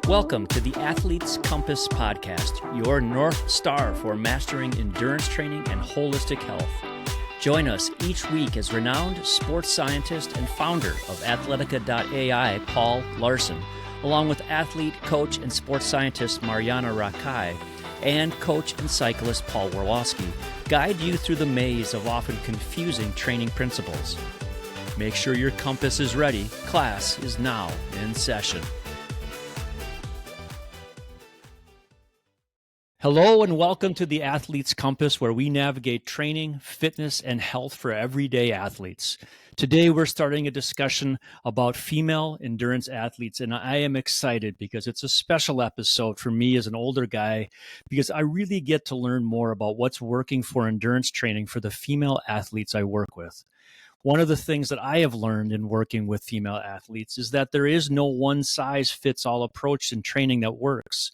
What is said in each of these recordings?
Welcome to the Athlete's Compass Podcast, your North Star for mastering endurance training and holistic health. Join us each week as renowned sports scientist and founder of Athletica.ai, Paul Laursen, along with athlete, coach, and sports scientist Marjaana Rakai, and coach and cyclist Paul Warloski, guide you through the maze of often confusing training principles. Make sure your compass is ready. Class is now in session. Hello and welcome to the Athlete's Compass, where we navigate training, fitness, and health for everyday athletes. Today, we're starting a discussion about female endurance athletes, and I am excited because it's a special episode for me as an older guy, because I really get to learn more about what's working for endurance training for the female athletes I work with. One of the things that I have learned in working with female athletes is that there is no one-size-fits-all approach in training that works.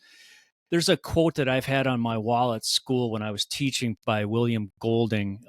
There's a quote that I've had on my wall at school when I was teaching by William Golding,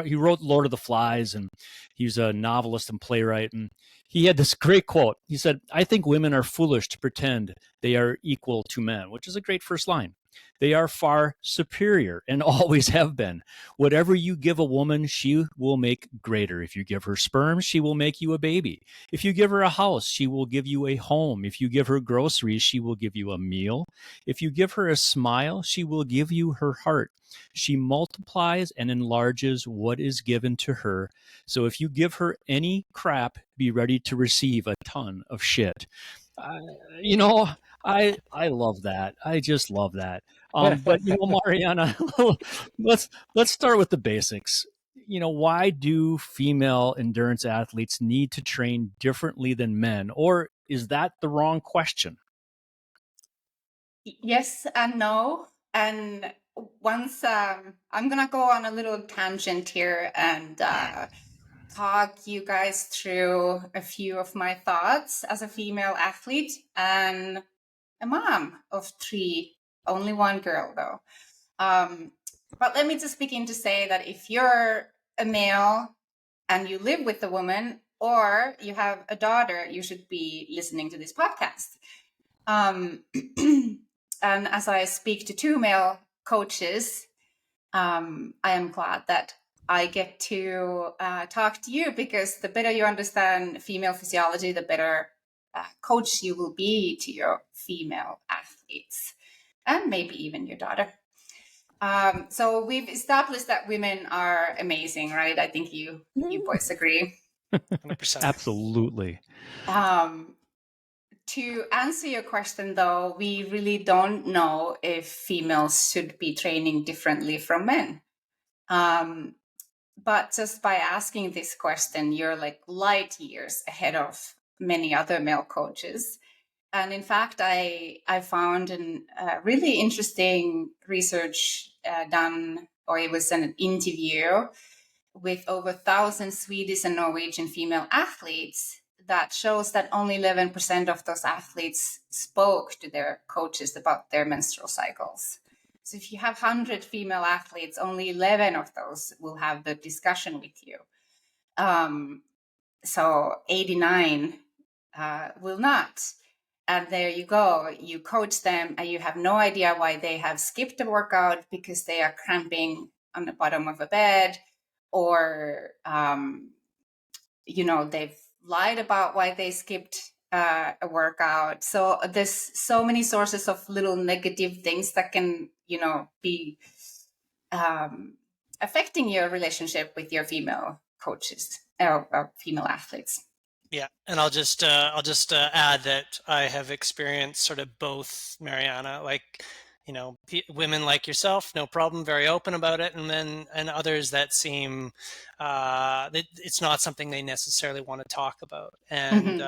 he wrote Lord of the Flies, and he's a novelist and playwright. And he had this great quote. He said, "I think women are foolish to pretend they are equal to men," which is a great first line. They are far superior and always have been. Whatever you give a woman, she will make greater. If you give her sperm, she will make you a baby. If you give her a house, she will give you a home. If you give her groceries, she will give you a meal. If you give her a smile, she will give you her heart. She multiplies and enlarges what is given to her. So if you give her any crap, be ready to receive a ton of shit. I love that. I just love that. But Marjaana, let's start with the basics. Why do female endurance athletes need to train differently than men, or is that the wrong question? Yes and no. And once I'm gonna go on a little tangent here and talk you guys through a few of my thoughts as a female athlete and a mom of three, only one girl though. But let me just begin to say that if you're a male and you live with a woman, or you have a daughter, you should be listening to this podcast. And as I speak to two male coaches, I am glad that I get to talk to you, because the better you understand female physiology, the better coach you will be to your female athletes, and maybe even your daughter. So we've established that women are amazing, right? I think you boys agree. 100%. Absolutely. To answer your question, though, we really don't know if females should be training differently from men. But just by asking this question, you're like light years ahead of many other male coaches. And in fact, I found a really interesting research done, or it was an interview with over 1,000 Swedish and Norwegian female athletes, that shows that only 11% of those athletes spoke to their coaches about their menstrual cycles. So if you have 100 female athletes, only 11 of those will have the discussion with you. So 89 will not. And there you go. You coach them and you have no idea why they have skipped a workout because they are cramping on the bottom of a bed, or, they've lied about why they skipped a workout. So there's so many sources of little negative things that can, be affecting your relationship with your female coaches or female athletes. Yeah, and I'll just add that I have experienced sort of both, Marjaana. Like, women like yourself, no problem, very open about it, and others that seem that it's not something they necessarily want to talk about. And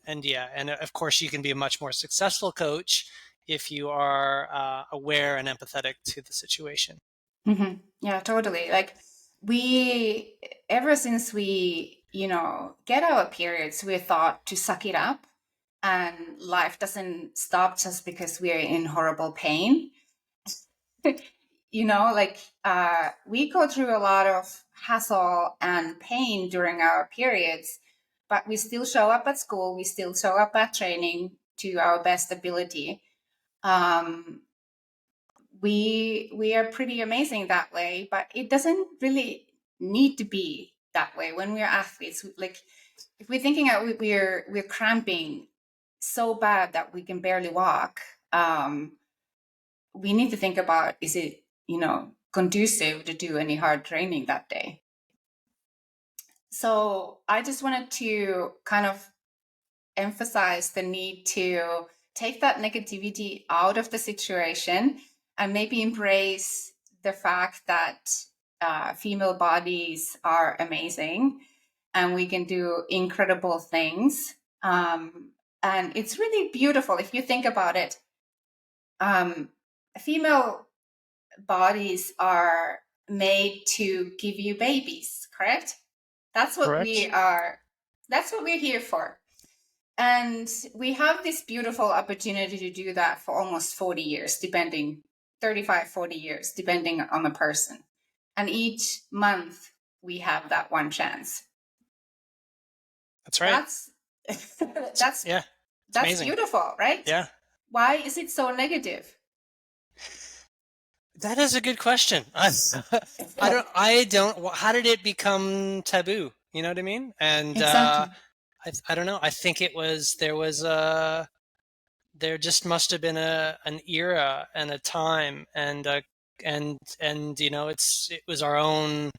and of course, you can be a much more successful coach if you are aware and empathetic to the situation. Mm-hmm. Yeah, totally. Like ever since we get our periods, we're taught to suck it up. And life doesn't stop just because we're in horrible pain. We go through a lot of hassle and pain during our periods, but we still show up at school. We still show up at training. to our best ability, we are pretty amazing that way. But it doesn't really need to be that way when we're athletes. Like if we're thinking we're cramping so bad that we can barely walk, we need to think about, is it, conducive to do any hard training that day? So I just wanted to kind of emphasize the need to take that negativity out of the situation and maybe embrace the fact that female bodies are amazing and we can do incredible things. And it's really beautiful if you think about it. Female bodies are made to give you babies, correct? That's what Correct. that's what we're here for. And we have this beautiful opportunity to do that for almost 40 years, 35, 40 years, depending on the person. And each month we have that one chance. That's right. That's beautiful, right? Yeah. Why is it so negative? That is a good question. I don't, how did it become taboo? You know what I mean? And, exactly. I don't know. I think there just must have been an era and a time and it was our own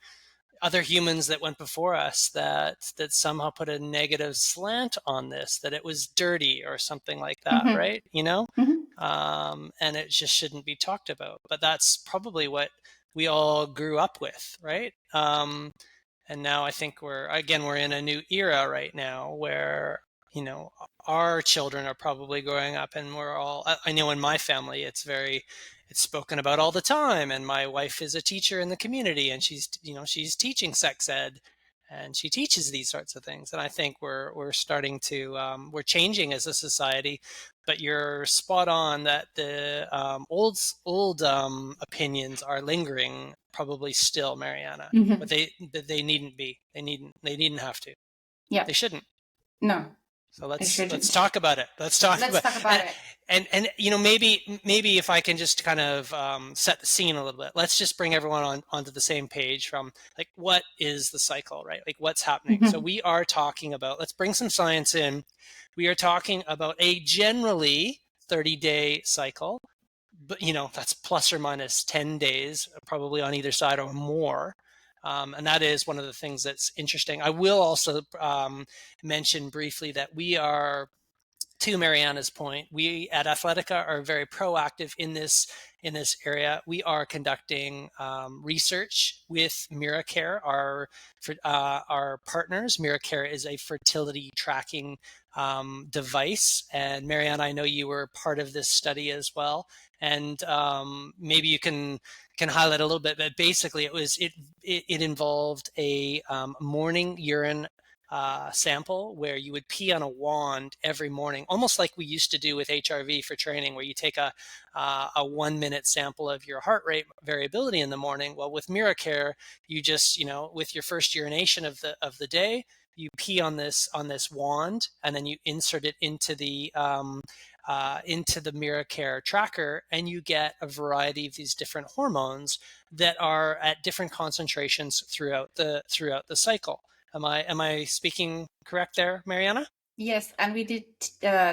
other humans that went before us that somehow put a negative slant on this, that it was dirty or something like that, Mm-hmm. right? Mm-hmm. And it just shouldn't be talked about. But that's probably what we all grew up with, right? And now I think we're in a new era right now where, our children are probably growing up, and I know in my family, it's spoken about all the time. And my wife is a teacher in the community, and she's teaching sex ed, and she teaches these sorts of things. And I think we're starting to, we're changing as a society. But you're spot on that the old opinions are lingering, probably still, Marjaana. Mm-hmm. But they needn't be. They needn't have to. Yeah. They shouldn't. No. So let's talk about it. Let's talk about it. And maybe if I can just kind of set the scene a little bit, let's just bring everyone onto the same page from, like, what is the cycle, right? Like, what's happening? Mm-hmm. So we are talking about, let's bring some science in. We are talking about a generally 30-day cycle, but that's plus or minus 10 days, probably on either side or more. And that is one of the things that's interesting. I will also mention briefly that we are, to Marjaana's point, we at Athletica are very proactive in this area. We are conducting research with MiraCare, our partners. MiraCare is a fertility tracking device, and Marjaana, I know you were part of this study as well, and maybe you can highlight a little bit. But basically, it involved a morning urine sample where you would pee on a wand every morning, almost like we used to do with HRV for training, where you take a 1 minute sample of your heart rate variability in the morning. Well, with MiraCare, you just, with your first urination of the day, you pee on this wand, and then you insert it into the MiraCare tracker, and you get a variety of these different hormones that are at different concentrations throughout the cycle. Am I speaking correct there, Marjaana? Yes, and we did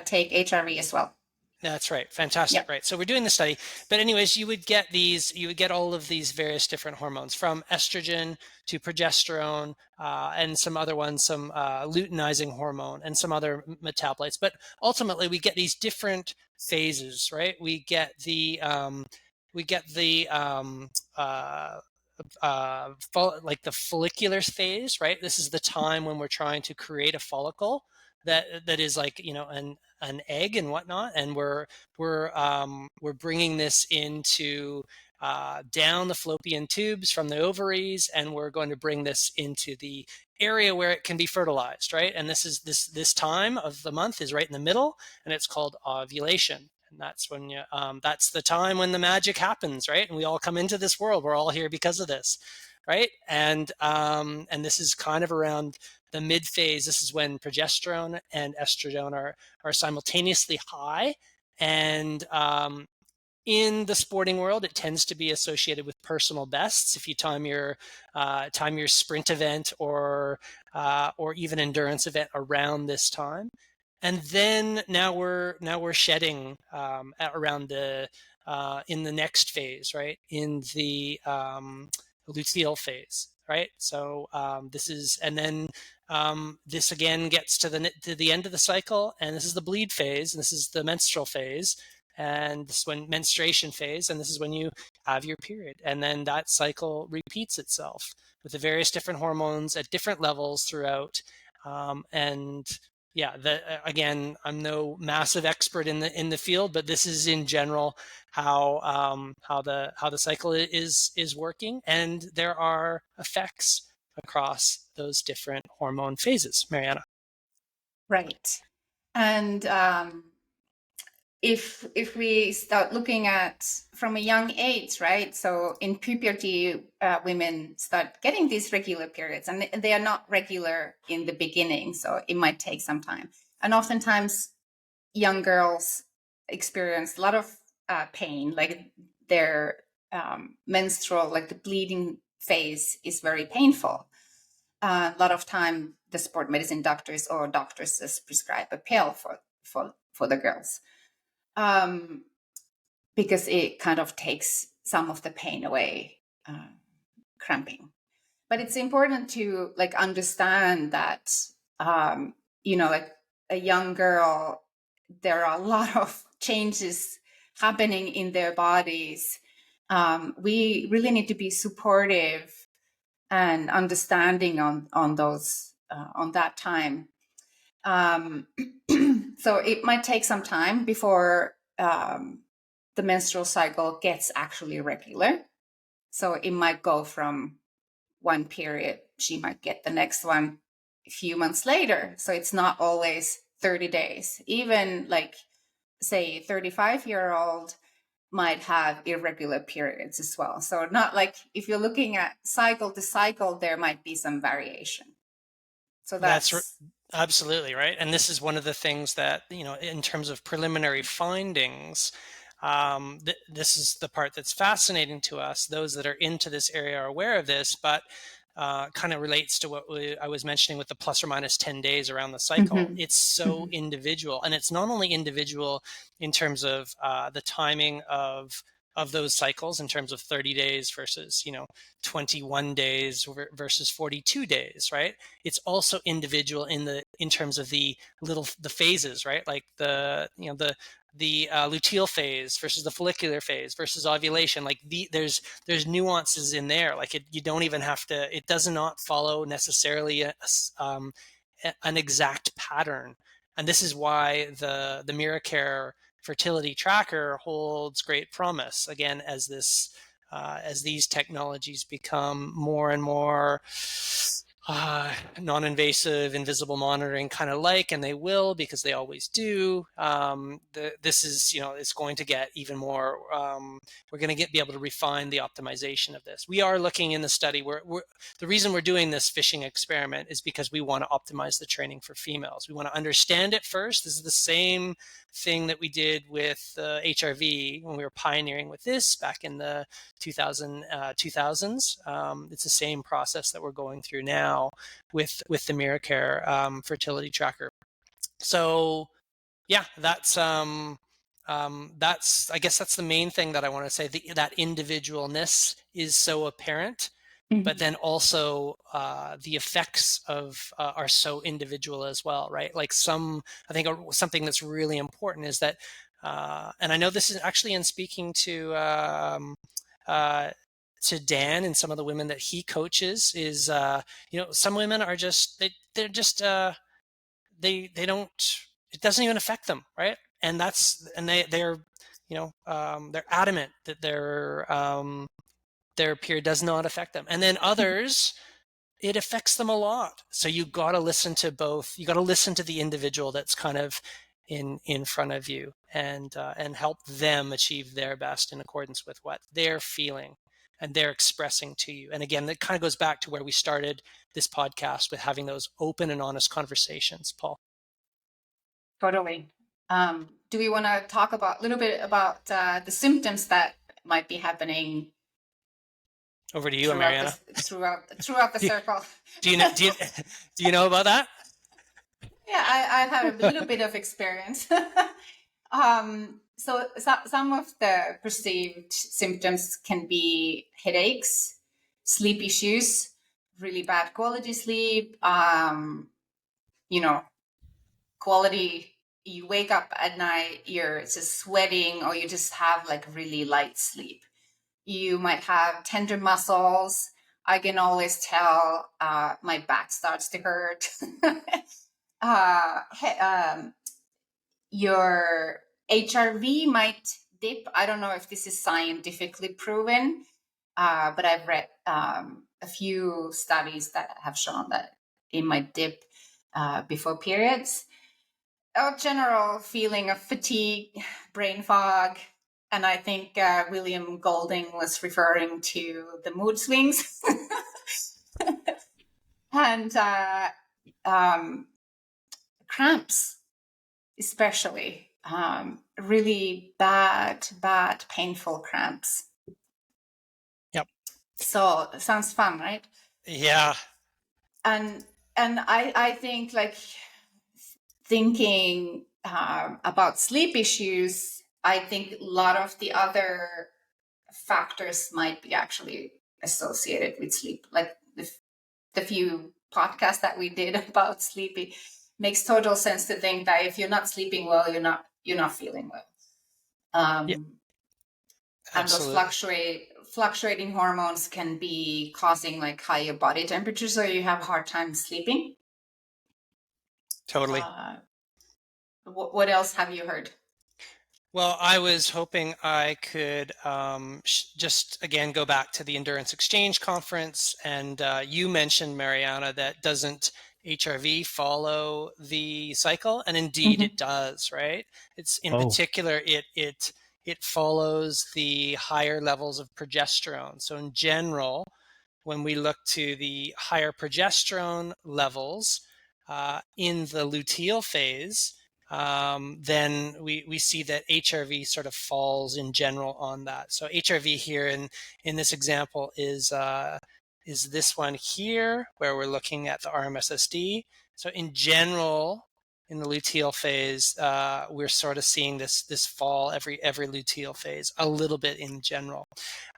take HRV as well. That's right. Fantastic. Yep. Right. So we're doing the study. But anyways, you would get all of these various different hormones, from estrogen to progesterone, and some other ones, some luteinizing hormone and some other metabolites. But ultimately, we get these different phases, right? We get the like the follicular phase, right? This is the time when we're trying to create a follicle that is like, an egg and whatnot, and we're bringing this into down the fallopian tubes from the ovaries, and we're going to bring this into the area where it can be fertilized, right? And this time of the month is right in the middle, and it's called ovulation. And that's when that's the time when the magic happens, right? And we all come into this world. We're all here because of this, right? And this is kind of around the mid phase, this is when progesterone and estrogen are simultaneously high. And in the sporting world, it tends to be associated with personal bests. If you time your sprint event or even endurance event around this time, and then now we're shedding around the in the next phase, right? In the luteal phase, right? So this is, and then this again gets to the end of the cycle, and this is the bleed phase, and this is the menstrual phase, and this is when menstruation phase, and this is when you have your period, and then that cycle repeats itself with the various different hormones at different levels throughout. And yeah, again, I'm no massive expert in the field, but this is in general how the cycle is working, and there are effects across those different hormone phases. Marjaana. Right. And if we start looking at from a young age, right? So in puberty, women start getting these regular periods, and they are not regular in the beginning, so it might take some time. And oftentimes, young girls experience a lot of pain, like their menstrual, like the bleeding phase is very painful. A lot of time, the sport medicine doctors or doctors just prescribe a pill for the girls. Because it kind of takes some of the pain away, cramping. But it's important to like understand that, like a young girl, there are a lot of changes happening in their bodies. We really need to be supportive and understanding on those on that time. So it might take some time before the menstrual cycle gets actually regular. So it might go from one period, she might get the next one a few months later. So it's not always 30 days. Even like, say, 35-year-old might have irregular periods as well. So not like if you're looking at cycle to cycle, there might be some variation. So that's absolutely right. And this is one of the things that, in terms of preliminary findings, this is the part that's fascinating to us. Those that are into this area are aware of this, but kind of relates to what I was mentioning with the plus or minus 10 days around the cycle. Mm-hmm. It's so individual, and it's not only individual in terms of the timing of those cycles, in terms of 30 days versus 21 days versus 42 days, right? It's also individual in terms of the phases, right? Like the luteal phase versus the follicular phase versus ovulation. Like there's nuances in there. Like you don't even have to. It does not follow necessarily an exact pattern. And this is why the MiraCare fertility tracker holds great promise. Again, as these technologies become more and more non-invasive, invisible monitoring kind of like, and they will, because they always do. This is, it's going to get even more. We're going to be able to refine the optimization of this. We are looking in the study the reason we're doing this fishing experiment is because we want to optimize the training for females. We want to understand it first. This is the same thing that we did with HRV when we were pioneering with this back in the 2000s. It's the same process that we're going through now with the MiraCare fertility tracker. So yeah, that's I guess that's the main thing that I want to say. That individualness is so apparent. But then also the effects are so individual as well, right? Like I think something that's really important is that, and I know this is actually in speaking to Dan and some of the women that he coaches, is some women are just they're just they don't, it doesn't even affect them, right? And they're adamant that their period does not affect them. And then others, it affects them a lot. So you got to listen to both. You got to listen to the individual that's kind of in front of you, and help them achieve their best in accordance with what they're feeling. and they're expressing to you. And again, that kind of goes back to where we started this podcast with having those open and honest conversations, Paul. Totally. Do we want to talk a little bit about the symptoms that might be happening? Over to you, Marjaana. Throughout the circle. Do you know about that? Yeah, I have a little bit of experience. So some of the perceived symptoms can be headaches, sleep issues, really bad quality sleep, quality, you wake up at night, you're just sweating, or you just have like really light sleep. You might have tender muscles. I can always tell my back starts to hurt. Your HRV might dip. I don't know if this is scientifically proven, but I've read a few studies that have shown that it might dip before periods. A general feeling of fatigue, brain fog, and I think William Golding was referring to the mood swings. And cramps, especially really bad, painful cramps. Yep. So sounds fun, right? Yeah. And I think like thinking about sleep issues, I think a lot of the other factors might be actually associated with sleep. Like the few podcasts that we did about sleep, it makes total sense to think that if you're not sleeping well, you're not feeling well. Yeah. And those fluctuating hormones can be causing like higher body temperature, so you have a hard time sleeping. Totally. What else have you heard? Well, I was hoping I could just again go back to the Endurance Exchange Conference, and you mentioned, Marjaana, that doesn't HRV follow the cycle, and indeed it does, right? It's in particular it follows the higher levels of progesterone. So in general, when we look to the higher progesterone levels in the luteal phase, then we see that HRV sort of falls in general on that. So HRV here in this example is this one here, where we're looking at the RMSSD. So in general, in the luteal phase, we're sort of seeing this fall every luteal phase, a little bit in general.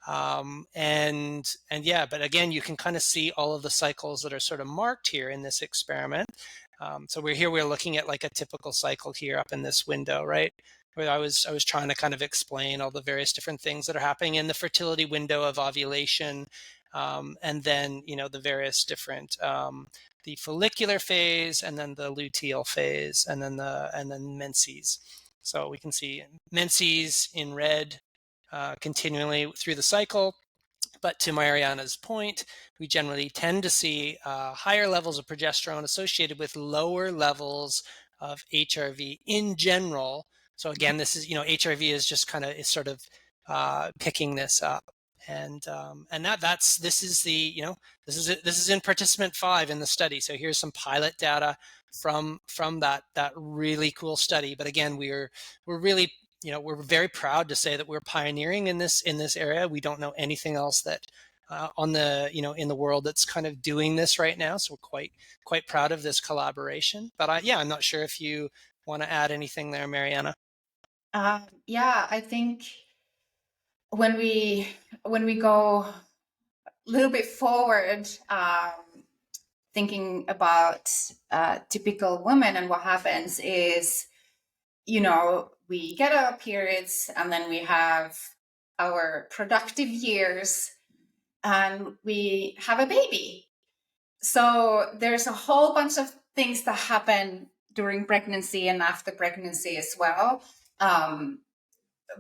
And yeah, but again, you can kind of see all of the cycles that are sort of marked here in this experiment. So we're looking at like a typical cycle here up in this window, right? Where I was trying to kind of explain all the various different things that are happening in the fertility window of ovulation, and then the various different the follicular phase, and then the luteal phase, and then menses. So we can see menses in red continually through the cycle. But to Marjaana's point, we generally tend to see higher levels of progesterone associated with lower levels of HRV in general. So again, this is HRV is just kind of sort of picking this up, and this is in participant 5 in the study. So here's some pilot data from that really cool study. But again, we're really we're very proud to say that we're pioneering in this area. We don't know anything else that on the in the world that's kind of doing this right now. So we're quite proud of this collaboration. But I'm not sure if you want to add anything there, Marjaana. Yeah, I think when we go a little bit forward, thinking about typical women, and what happens is, we get our periods, and then we have our productive years, and we have a baby. So there's a whole bunch of things that happen during pregnancy and after pregnancy as well.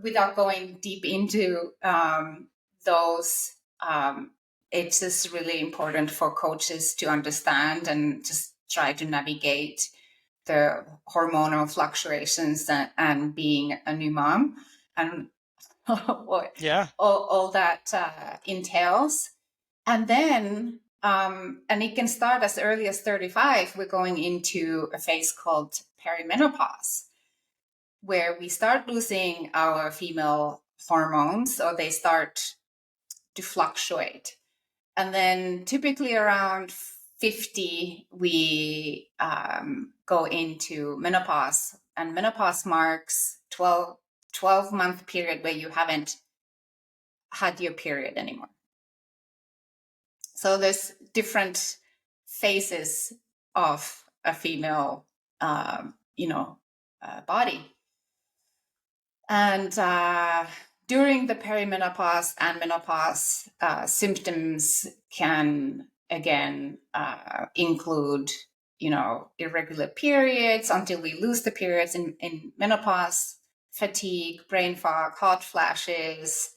Without going deep into those, it's just really important for coaches to understand and just try to navigate the hormonal fluctuations and being a new mom. And Yeah. all that entails. And then, and it can start as early as 35. We're going into a phase called perimenopause, where we start losing our female hormones, or they start to fluctuate. And then typically around 50, we go into menopause. And menopause marks 12-month period where you haven't had your period anymore. So there's different phases of a female, body. And during the perimenopause and menopause, symptoms can again include, irregular periods until we lose the periods in menopause, fatigue, brain fog, hot flashes,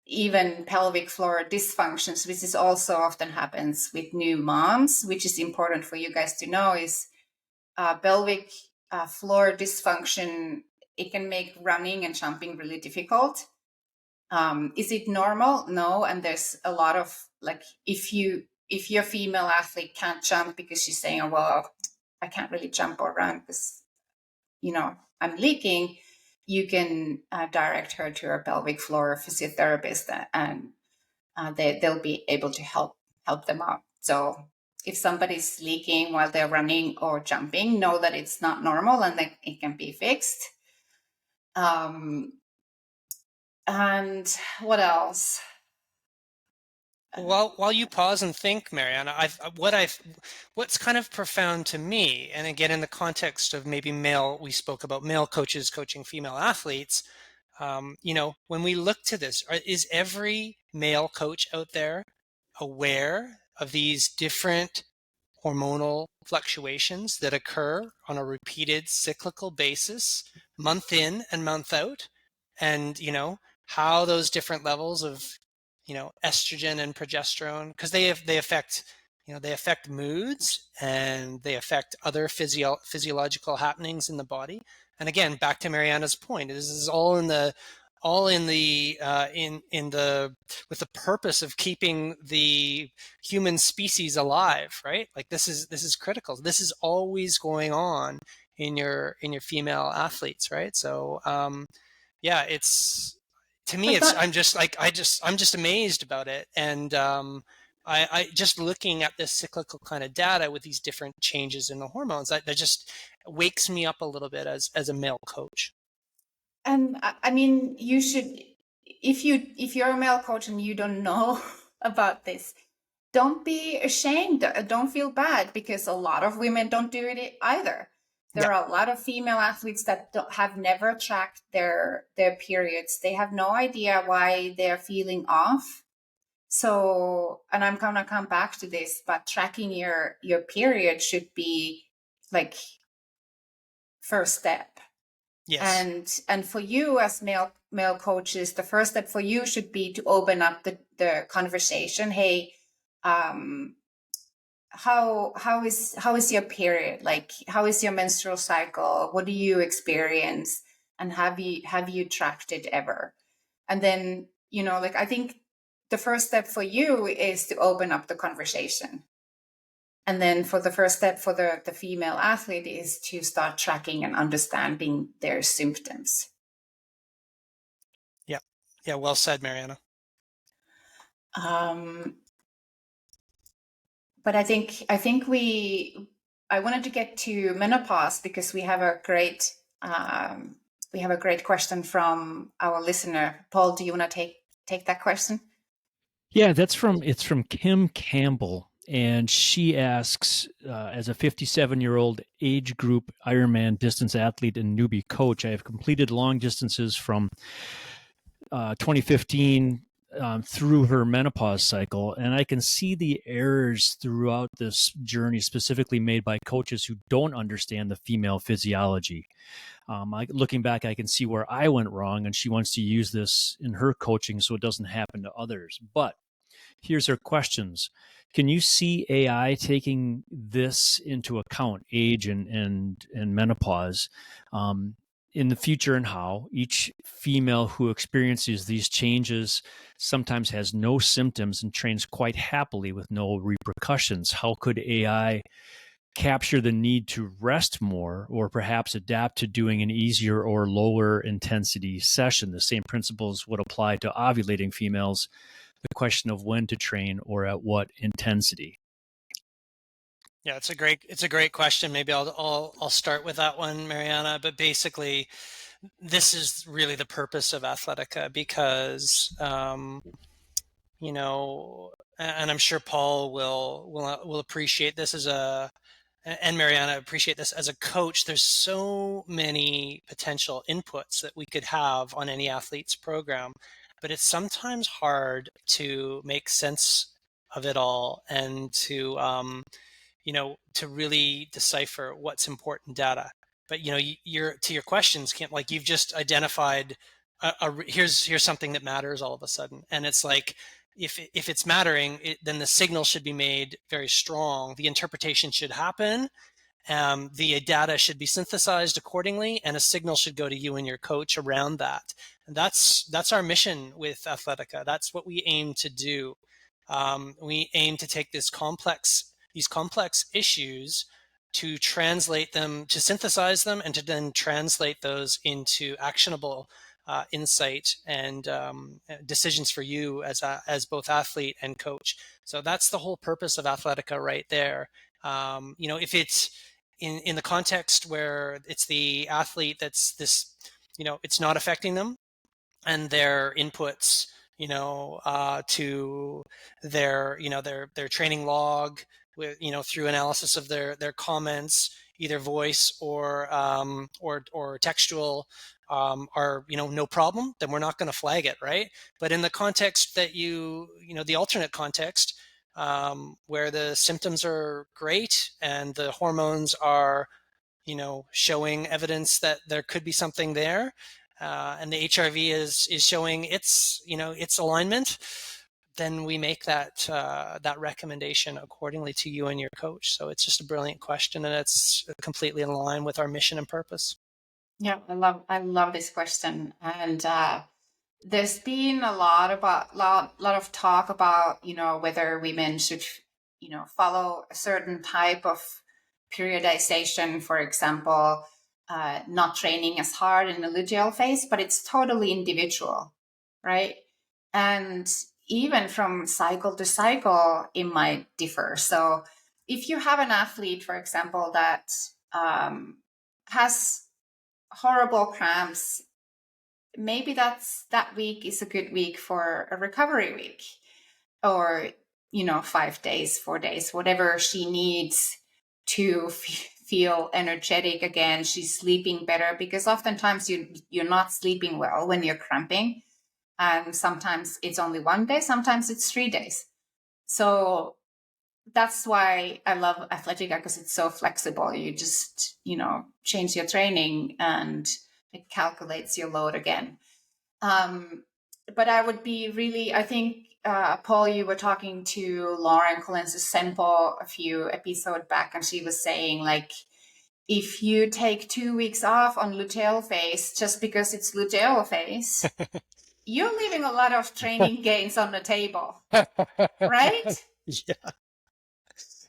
even pelvic floor dysfunctions, which is also often happens with new moms, which is important for you guys to know, is pelvic floor dysfunction. It can make running and jumping really difficult. Is it normal? No. And there's a lot of, like, if your female athlete can't jump because she's saying, oh, well, I can't really jump or run because, I'm leaking, you can direct her to a pelvic floor physiotherapist, and they'll be able to help them out. So if somebody's leaking while they're running or jumping, know that it's not normal and that it can be fixed. And what else? While you pause and think, Marjaana, what's kind of profound to me, and again in the context of maybe we spoke about male coaches coaching female athletes. When we look to this, is every male coach out there aware of these different hormonal fluctuations that occur on a repeated cyclical basis, month in and month out, and how those different levels of estrogen and progesterone, because they affect moods, and they affect other physiological happenings in the body. And again, back to Marjaana's point, this is all with the purpose of keeping the human species alive, right? Like this is critical. This is always going on in your female athletes, right? So yeah, it's, to me, I'm just amazed about it. And I just looking at this cyclical kind of data with these different changes in the hormones, that just wakes me up a little bit as a male coach. And I mean, you should, if you're a male coach and you don't know about this, don't be ashamed. Don't feel bad, because a lot of women don't do it either. There are a lot of female athletes that have never tracked their periods. They have no idea why they're feeling off. So, and I'm gonna come back to this, but tracking your period should be like first step. Yes. And for you as male coaches, the first step for you should be to open up the conversation. Hey, how is your period? Like, how is your menstrual cycle? What do you experience? And have you tracked it ever? And then, I think the first step for you is to open up the conversation. And then for the first step for the female athlete is to start tracking and understanding their symptoms. Yeah. Yeah. Well said, Marjaana. But I think I wanted to get to menopause because we have a great question from our listener. Paul, do you want to take that question? Yeah, it's from Kim Campbell, and she asks, as a 57-year-old age group Ironman distance athlete and newbie coach, I have completed long distances from 2015 through her menopause cycle, and I can see the errors throughout this journey, specifically made by coaches who don't understand the female physiology. Looking back, I can see where I went wrong, and she wants to use this in her coaching so it doesn't happen to others. But here's her questions. Can you see AI taking this into account, age and menopause, in the future and how each female who experiences these changes sometimes has no symptoms and trains quite happily with no repercussions. How could AI capture the need to rest more or perhaps adapt to doing an easier or lower intensity session? The same principles would apply to ovulating females, the question of when to train or at what intensity. Yeah, it's a great question. Maybe I'll start with that one, Marjaana. But basically, this is really the purpose of Athletica because you know, and I'm sure Paul will appreciate this as a and Marjaana appreciate this as a coach. There's so many potential inputs that we could have on any athlete's program, but it's sometimes hard to make sense of it all and to really decipher what's important data. But you're to your questions, Kim, like you've just identified here's something that matters all of a sudden, and it's like if it's mattering, then the signal should be made very strong. The interpretation should happen. The data should be synthesized accordingly, and a signal should go to you and your coach around that. And that's our mission with Athletica. That's what we aim to do. We aim to take these complex issues, to translate them, to synthesize them, and to then translate those into actionable insight and decisions for you as both athlete and coach. So that's the whole purpose of Athletica right there. If it's in the context where it's the athlete that's this, it's not affecting them and their inputs, to their training log with, through analysis of their comments, either voice or textual, are no problem, then we're not going to flag it, right? But in the context that the alternate context, where the symptoms are great and the hormones are showing evidence that there could be something there, and the HRV is showing its alignment, then we make that recommendation accordingly to you and your coach. So it's just a brilliant question, and it's completely in line with our mission and purpose. Yeah, I love this question, and there's been a lot of talk about whether women should follow a certain type of periodization, for example, not training as hard in the luteal phase, but it's totally individual, right? And even from cycle to cycle, it might differ. So if you have an athlete, for example, that has horrible cramps, maybe that week is a good week for a recovery week, or 5 days, 4 days, whatever she needs to feel energetic again. She's sleeping better, because oftentimes you're not sleeping well when you're cramping, and sometimes it's only 1 day, sometimes it's 3 days. So that's why I love Athletica, because it's so flexible. You just change your training and it calculates your load again. But I would be really, I think, Paul, you were talking to Lauren Colenso-Semple a few episodes back, and she was saying, like, if you take 2 weeks off on luteal phase just because it's luteal phase, you're leaving a lot of training gains on the table, right?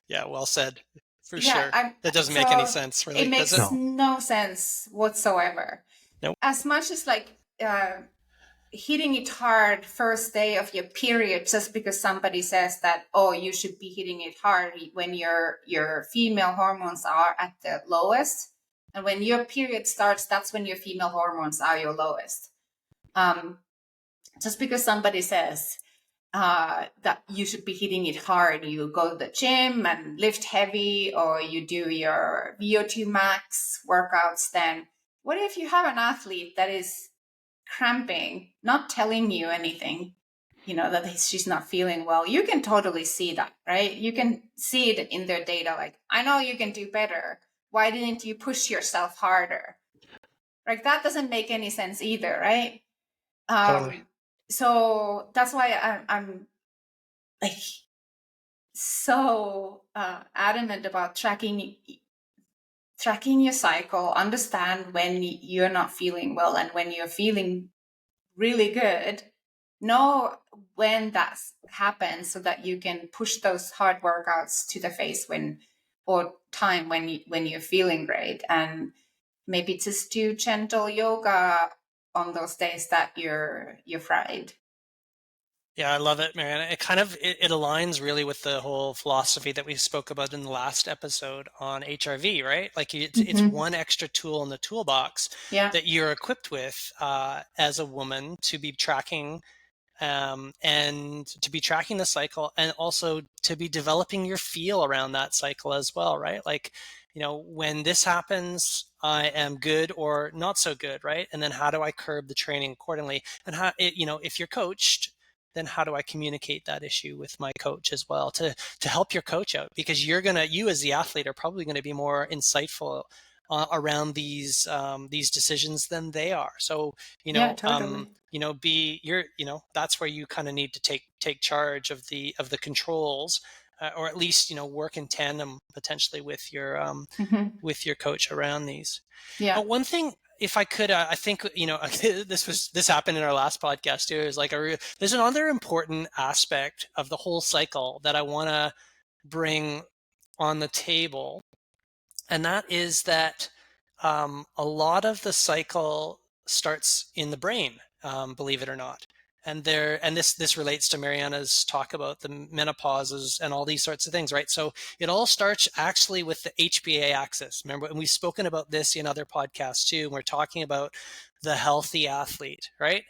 Yeah, well said, for sure. That doesn't make any sense, really. It makes no sense whatsoever. Nope. As much as hitting it hard first day of your period just because somebody says that, oh, you should be hitting it hard when your female hormones are at the lowest, and when your period starts, that's when your female hormones are your lowest. Just because somebody says that you should be hitting it hard, you go to the gym and lift heavy, or you do your VO2 max workouts, then what if you have an athlete that is cramping, not telling you anything, that she's not feeling well? You can totally see that, right? You can see it in their data, like, I know you can do better. Why didn't you push yourself harder? Like, that doesn't make any sense either, right? Totally. So that's why I'm like so adamant about tracking tracking your cycle, understand when you're not feeling well and when you're feeling really good, know when that happens so that you can push those hard workouts to the face or time when you're feeling great, and maybe just do gentle yoga on those days that you're fried. Yeah, I love it, Mariana. It aligns really with the whole philosophy that we spoke about in the last episode on HRV, right? Like it's one extra tool in the toolbox that you're equipped with as a woman to be tracking and to be tracking the cycle, and also to be developing your feel around that cycle as well, right? Like, when this happens, I am good or not so good, right? And then how do I curb the training accordingly? And if you're coached, then how do I communicate that issue with my coach as well to help your coach out? Because you as the athlete are probably going to be more insightful around these decisions than they are. So, Totally. that's where you kind of need to take charge of the controls, or at least work in tandem potentially with your coach around these. One thing, if I could, I think this happened in our last podcast too, is like there's another important aspect of the whole cycle that I want to bring on the table, and that is that a lot of the cycle starts in the brain, believe it or not. And this relates to Marjaana's talk about the menopauses and all these sorts of things, right? So it all starts actually with the HPA axis. Remember, and we've spoken about this in other podcasts too. And we're talking about the healthy athlete, right?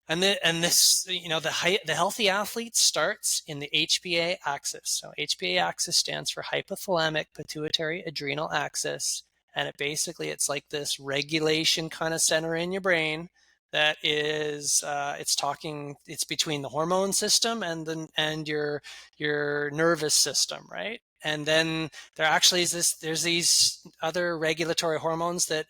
The healthy athlete starts in the HPA axis. So HPA axis stands for hypothalamic pituitary adrenal axis, and it's like this regulation kind of center in your brain that is it's between the hormone system and your nervous system, right? And then there's these other regulatory hormones that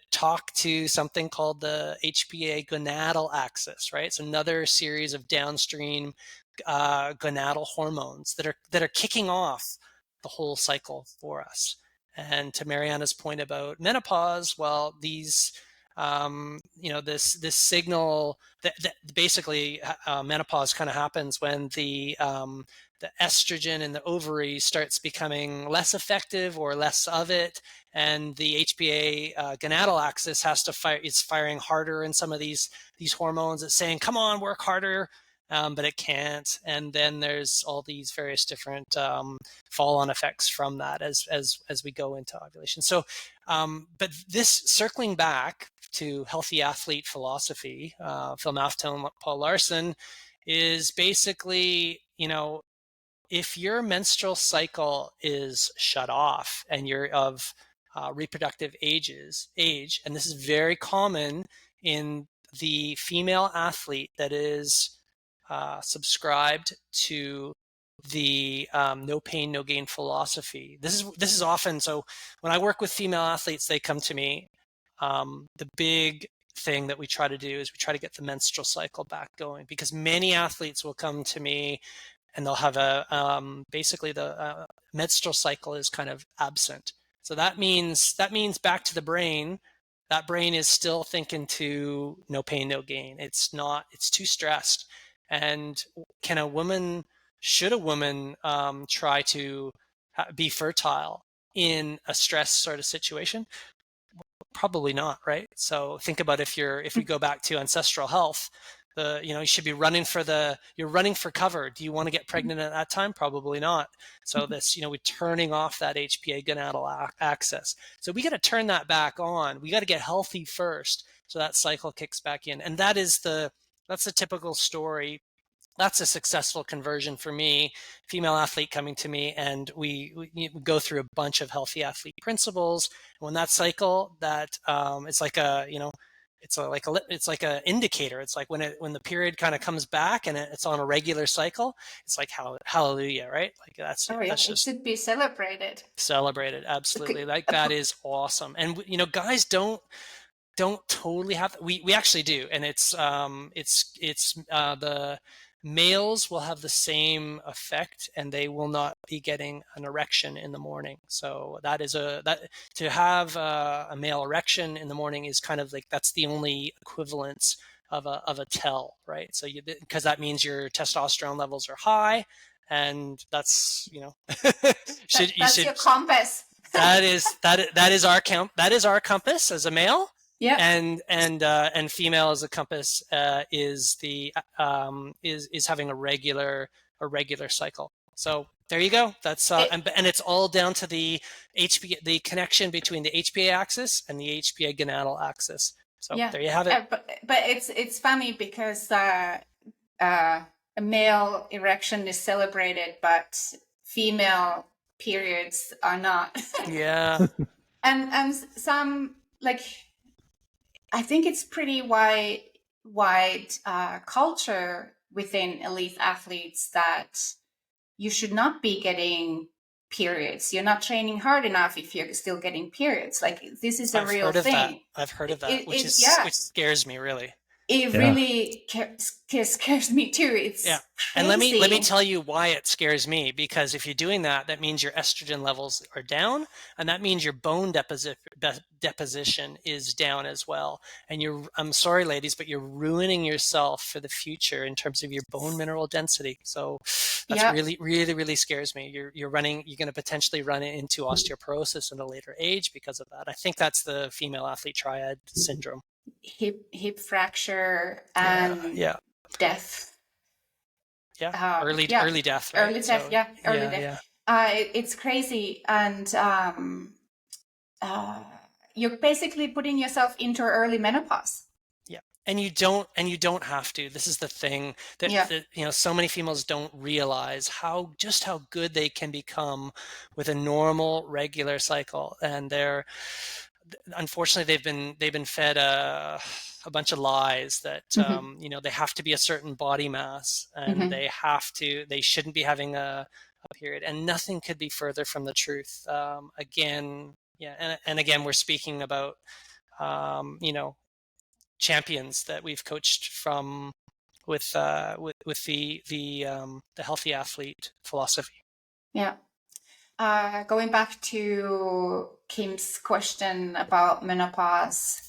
talk to something called the HPA gonadal axis, right? It's another series of downstream gonadal hormones that are kicking off the whole cycle for us. And to Mariana's point about menopause, well, these this signal that basically menopause kind of happens when the estrogen in the ovaries starts becoming less effective or less of it, and the HPA gonadal axis has to fire. It's firing harder in some of these hormones. It's saying, "Come on, work harder," but it can't. And then there's all these various different fall-on effects from that as we go into ovulation. So, but this, circling back to healthy athlete philosophy, Phil Maffetone and Paul Laursen, is basically, if your menstrual cycle is shut off and you're of reproductive age, and this is very common in the female athlete that is subscribed to the no pain, no gain philosophy. This is often, so when I work with female athletes, they come to me. The big thing that we try to do is we try to get the menstrual cycle back going, because many athletes will come to me and they'll have basically the menstrual cycle is kind of absent. So that means back to the brain. That brain is still thinking to no pain, no gain. It's too stressed. And should a woman try to be fertile in a stress sort of situation? Probably not, right? So think about if we go back to ancestral health, you should be you're running for cover. Do you want to get pregnant at that time? Probably not. So we're turning off that HPA gonadal axis. So we got to turn that back on. We got to get healthy first, so that cycle kicks back in. And that's the typical story. That's a successful conversion for me, female athlete coming to me, and we go through a bunch of healthy athlete principles. When that cycle, it's like it's like a indicator. It's like when the period kind of comes back and it's on a regular cycle, it's like hallelujah, right? Like that's it should be celebrated. Absolutely. Like that is awesome. And guys don't totally have, we actually do, and it's the males will have the same effect, and they will not be getting an erection in the morning. So that is to have a male erection in the morning is kind of like, that's the only equivalence of a tell, right? So because that means your testosterone levels are high, and that's, you know, that's your compass. that is our compass as a male. Yeah. And female as a compass is having a regular cycle. So there you go. That's and it's all down to the connection between the HPA axis and the HPA gonadal axis. So yeah, there you have it. But it's funny because a male erection is celebrated, but female periods are not. Yeah. and some, like, I think it's pretty wide culture within elite athletes that you should not be getting periods. You're not training hard enough if you're still getting periods. Like, this is a real thing. I've heard of that, which scares me, really. It really scares me too. It's crazy. And let me tell you why it scares me. Because if you're doing that, that means your estrogen levels are down, and that means your bone deposition is down as well. And I'm sorry, ladies, but you're ruining yourself for the future in terms of your bone mineral density. So that's really scares me. You're going to potentially run into osteoporosis in a later age because of that. I think that's the female athlete triad syndrome. Hip fracture and death. Early death. Right? Early death. Early death. It's crazy, and you're basically putting yourself into early menopause. Yeah, and you don't have to. This is the thing that so many females don't realize how good they can become with a normal, regular cycle, and unfortunately they've been fed a bunch of lies that they have to be a certain body mass, and they shouldn't be having a period, and nothing could be further from the truth. Again we're speaking about champions that we've coached from with the healthy athlete philosophy. Going back to Kim's question about menopause,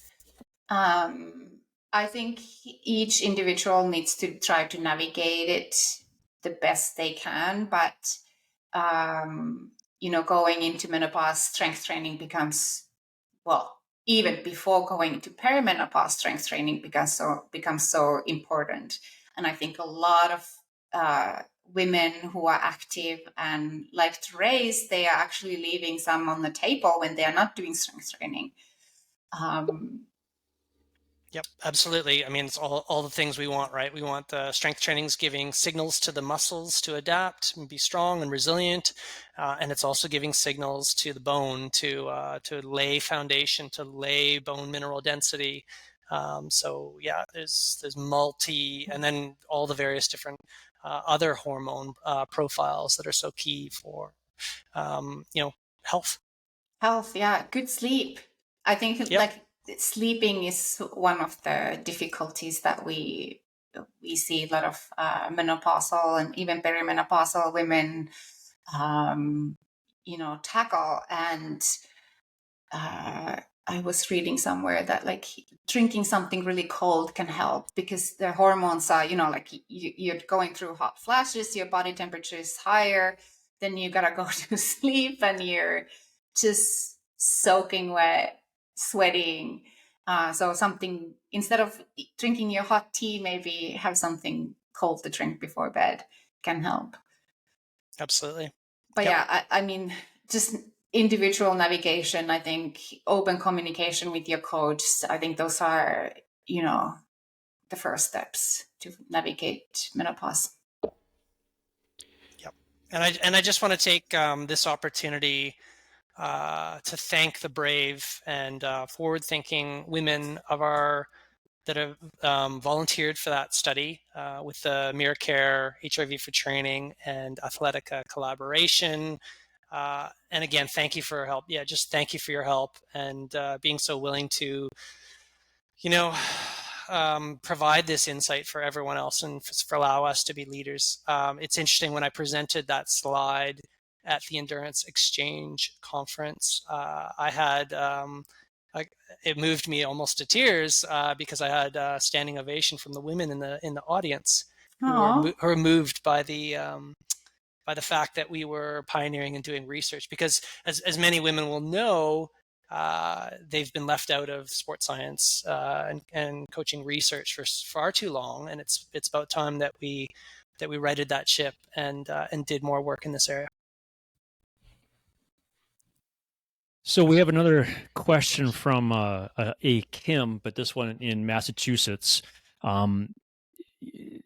I think each individual needs to try to navigate it the best they can. But, going into menopause, strength training becomes, even before going into perimenopause, strength training becomes so important. And I think a lot of women who are active and like to race, they are actually leaving some on the table when they are not doing strength training. Yep, absolutely. I mean, it's all the things we want, right? We want the strength trainings giving signals to the muscles to adapt and be strong and resilient, and it's also giving signals to the bone to lay foundation, to lay bone mineral density. There's and then all the various different other hormone profiles that are so key for health. Good sleep. I think sleeping is one of the difficulties that we see a lot of menopausal and even perimenopausal women tackle. And I was reading somewhere that drinking something really cold can help, because the hormones are, you're going through hot flashes, your body temperature is higher, then you gotta go to sleep and you're just soaking wet, sweating. So something, instead of drinking your hot tea, maybe have something cold to drink before bed can help. Absolutely. But I mean, just individual navigation, I think open communication with your coach, I think those are, the first steps to navigate menopause. Yep. And I just want to take this opportunity to thank the brave and forward-thinking women that have volunteered for that study with the MiraCare HRV for Training and Athletica collaboration. And again, thank you for your help. Just thank you for your help and being so willing to, provide this insight for everyone else and for allow us to be leaders. It's interesting, when I presented that slide at the Endurance Exchange conference, I had it moved me almost to tears because I had a standing ovation from the women in the audience who were moved by the fact that we were pioneering and doing research. Because as many women will know, they've been left out of sports science and coaching research for far too long, and it's about time that we righted that ship and did more work in this area. So we have another question from a Kim, but this one in Massachusetts.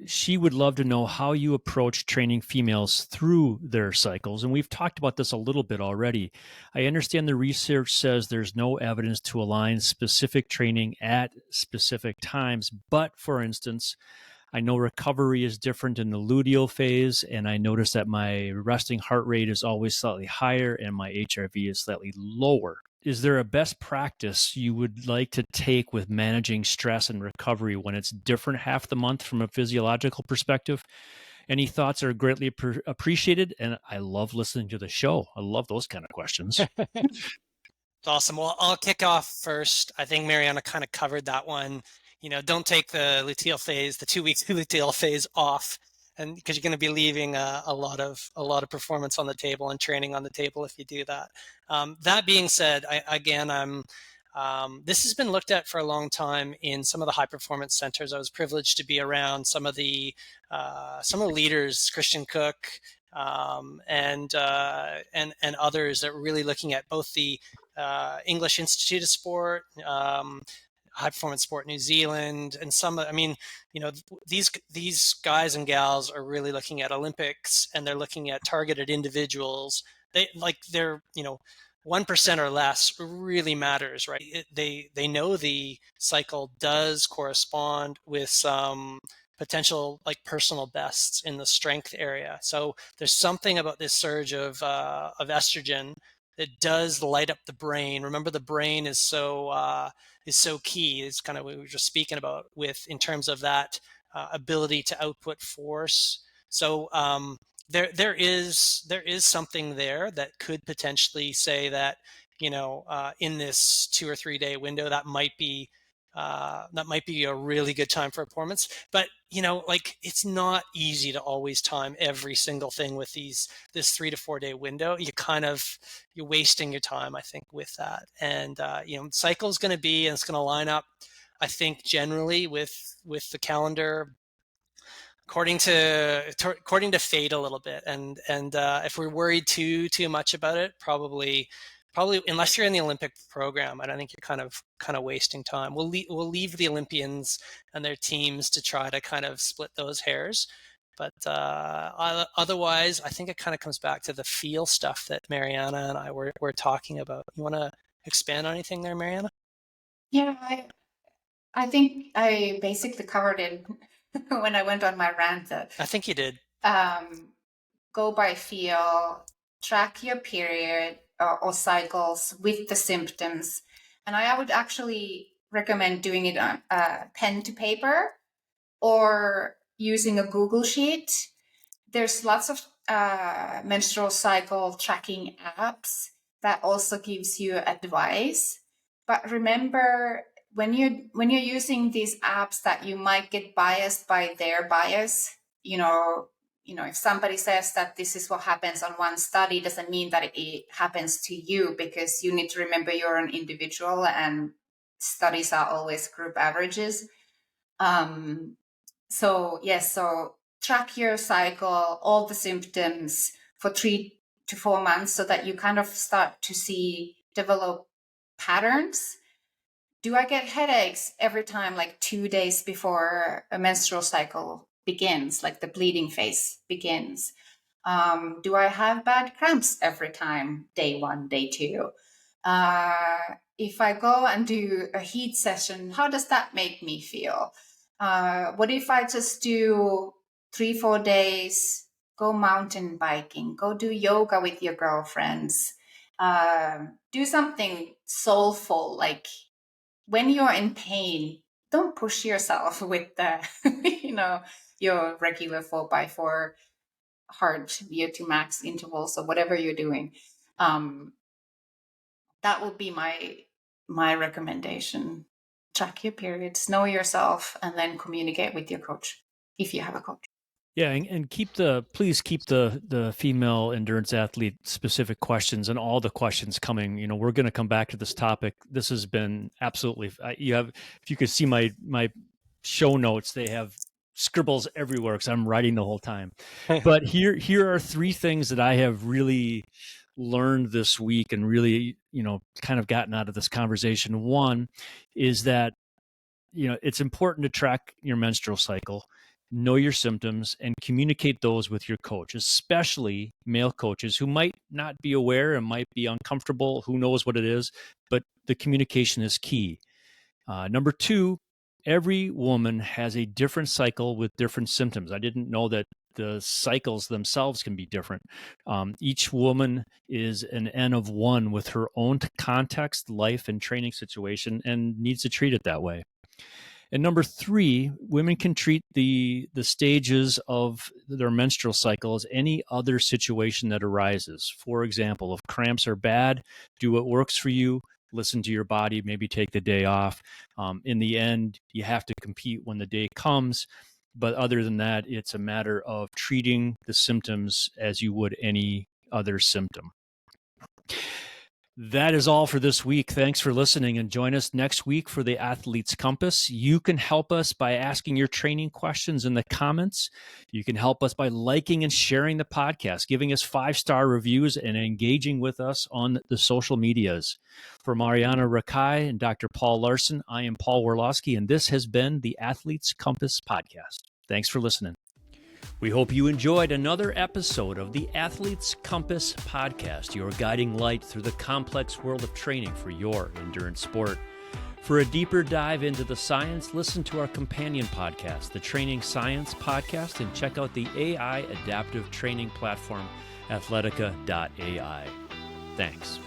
She would love to know how you approach training females through their cycles. And we've talked about this a little bit already. I understand the research says there's no evidence to align specific training at specific times. But for instance, I know recovery is different in the luteal phase, and I notice that my resting heart rate is always slightly higher and my HRV is slightly lower. Is there a best practice you would like to take with managing stress and recovery when it's different half the month from a physiological perspective? Any thoughts are greatly appreciated, and I love listening to the show. I love those kind of questions. Awesome. Well, I'll kick off first. I think Marjaana kind of covered that one. Don't take the luteal phase, the 2 week luteal phase off, and because you're going to be leaving a lot of performance on the table and training on the table if you do that. That being said, this has been looked at for a long time in some of the high performance centers. I was privileged to be around some of the leaders, Christian Cook, and others that were really looking at both the English Institute of Sport, High Performance Sport New Zealand, and these guys and gals are really looking at Olympics, and they're looking at targeted individuals. They're 1% or less really matters, right? They know the cycle does correspond with some potential personal bests in the strength area. So there's something about this surge of estrogen that does light up the brain. Remember, the brain is so key. It's kind of what we were just speaking about in terms of that ability to output force. So there is something there that could potentially say that in this 2 or 3 day window that might be a really good time for performance. But it's not easy to always time every single thing with this 3 to 4 day window. You're wasting your time, I think, with that. And cycle is going to be, and it's going to line up, I think, generally with the calendar according to fate a little bit. And if we're worried too much about it, probably unless you're in the Olympic program, I don't think you're kind of wasting time. We'll leave the Olympians and their teams to try to kind of split those hairs. But otherwise, I think it kind of comes back to the feel stuff that Marjaana and I were talking about. You want to expand on anything there, Marjaana? Yeah, I think I basically covered it when I went on my rant. I think you did. Go by feel, track your period or cycles with the symptoms. And I would actually recommend doing it on pen to paper or using a Google Sheet. There's lots of menstrual cycle tracking apps that also gives you advice. But remember, when you're using these apps, that you might get biased by their bias. If somebody says that this is what happens on one study, doesn't mean that it happens to you, because you need to remember you're an individual and studies are always group averages. So track your cycle, all the symptoms for 3 to 4 months, so that you kind of start to develop patterns. Do I get headaches every time, 2 days before a menstrual cycle begins, like the bleeding phase begins? Do I have bad cramps every time, day 1, day 2? If I go and do a heat session, how does that make me feel? What if I just do 3-4 days, go mountain biking, go do yoga with your girlfriends, do something soulful, like when you're in pain, don't push yourself with the, your regular 4x4 hard VO2 max intervals or whatever you're doing. That would be my recommendation. Track your periods, know yourself, and then communicate with your coach if you have a coach. Yeah, and please keep the female endurance athlete specific questions and all the questions coming. We're going to come back to this topic. This has been absolutely. If you could see my show notes, they have scribbles everywhere because I'm writing the whole time. But here are 3 things that I have really learned this week and really, kind of gotten out of this conversation. One is that, it's important to track your menstrual cycle, know your symptoms, and communicate those with your coach, especially male coaches who might not be aware and might be uncomfortable. Who knows what it is, but the communication is key. Number 2, every woman has a different cycle with different symptoms. I didn't know that the cycles themselves can be different. Each woman is an N of 1 with her own context, life, and training situation, and needs to treat it that way. And number 3, women can treat the stages of their menstrual cycle as any other situation that arises. For example, if cramps are bad, do what works for you. Listen to your body, maybe take the day off. In the end, you have to compete when the day comes. But other than that, it's a matter of treating the symptoms as you would any other symptom. That is all for this week. Thanks for listening, and join us next week for the Athlete's Compass. You can help us by asking your training questions in the comments. You can help us by liking and sharing the podcast, giving us 5-star reviews, and engaging with us on the social medias. For Marjaana Rakai and Dr. Paul Laursen, I am Paul Warloski, and this has been the Athlete's Compass podcast. Thanks for listening. We hope you enjoyed another episode of the Athlete's Compass podcast, your guiding light through the complex world of training for your endurance sport. For a deeper dive into the science, listen to our companion podcast, the Training Science Podcast, and check out the AI adaptive training platform, athletica.ai. Thanks.